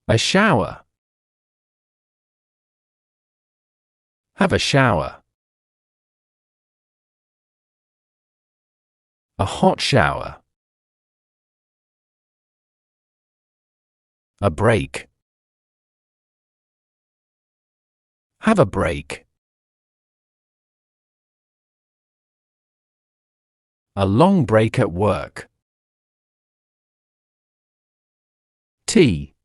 A shower. Have a shower. A hot shower. A break. Have a break. A long break at work. Tea.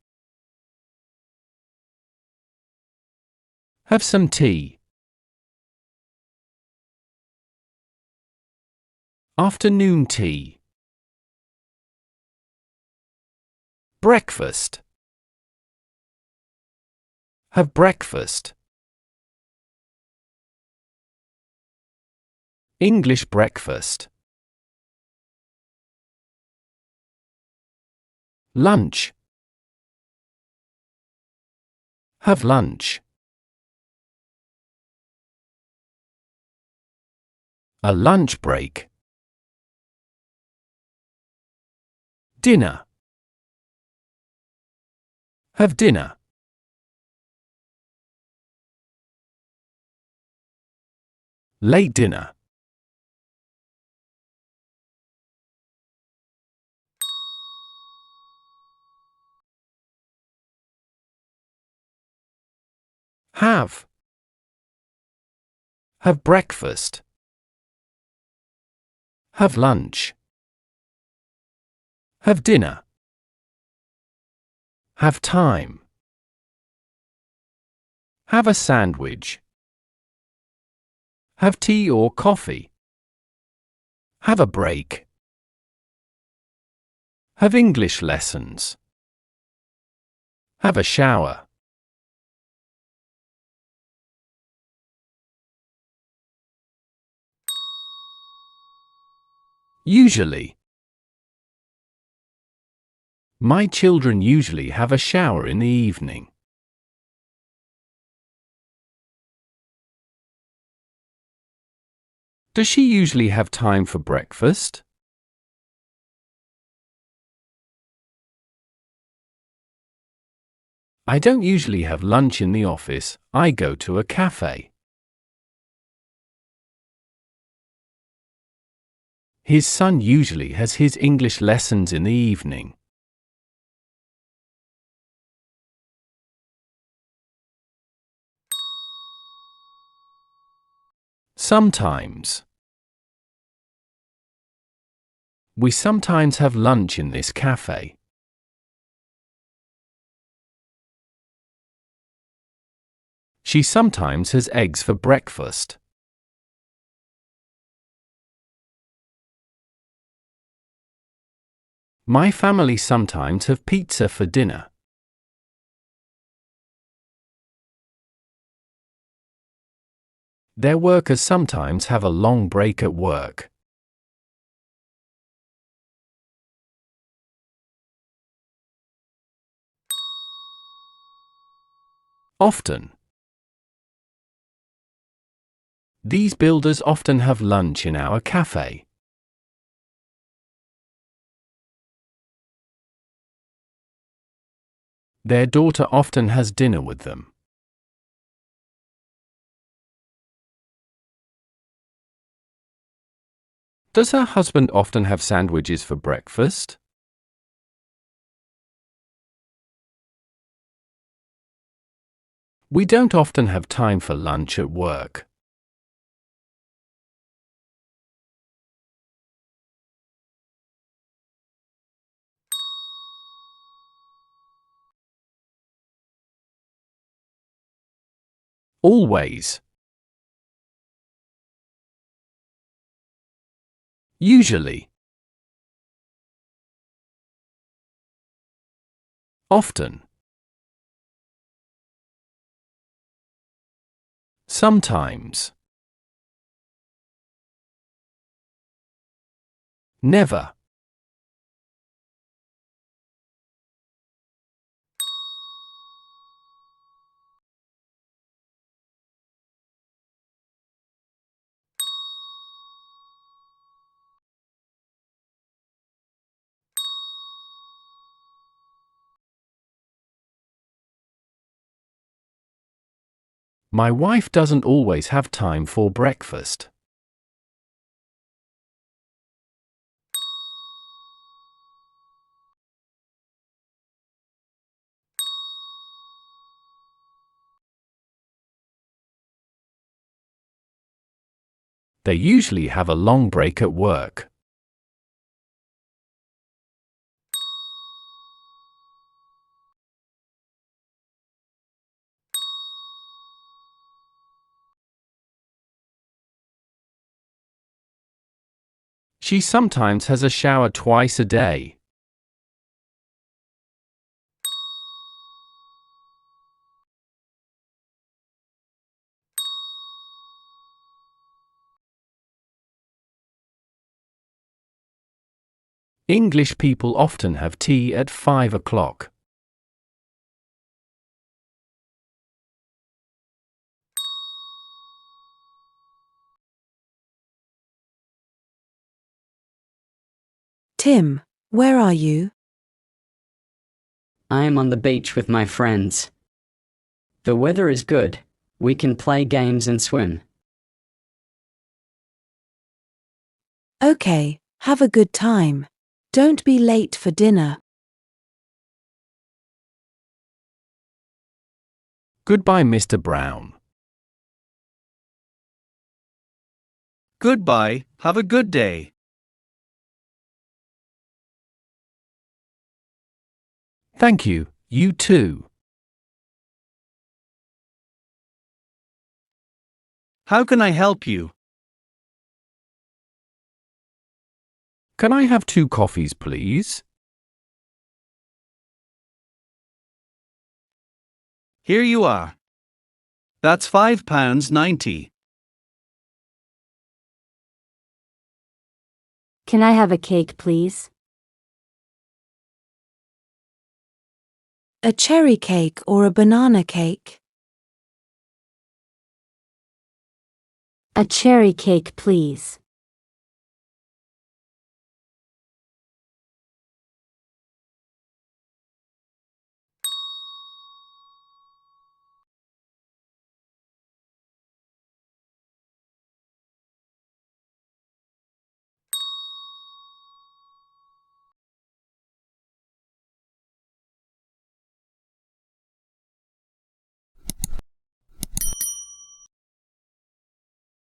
Have some tea. Afternoon tea. Breakfast. Have breakfast. English breakfast. Lunch. Have lunch. A lunch break. Dinner. Have dinner. Late dinner. Have. Have breakfast. Have lunch. Have dinner. Have time. Have a sandwich. Have tea or coffee. Have a break. Have English lessons. Have a shower. Usually. My children usually have a shower in the evening. Does she usually have time for breakfast? I don't usually have lunch in the office, I go to a cafe. His son usually has his English lessons in the evening. Sometimes. We sometimes have lunch in this cafe. She sometimes has eggs for breakfast. My family sometimes have pizza for dinner. Their workers sometimes have a long break at work. Often. These builders often have lunch in our cafe. Their daughter often has dinner with them. Does her husband often have sandwiches for breakfast? We don't often have time for lunch at work. Always. Usually. Often. Sometimes. Never. My wife doesn't always have time for breakfast. They usually have a long break at work. She sometimes has a shower twice a day. English people often have tea at 5 o'clock. Tim, where are you? I am on the beach with my friends. The weather is good. We can play games and swim. Okay, have a good time. Don't be late for dinner. Goodbye, Mr. Brown. Goodbye, have a good day. Thank you, you too. How can I help you? Can I have 2 coffees, please? Here you are. That's £5.90. Can I have a cake, please? A cherry cake or a banana cake? A cherry cake, please.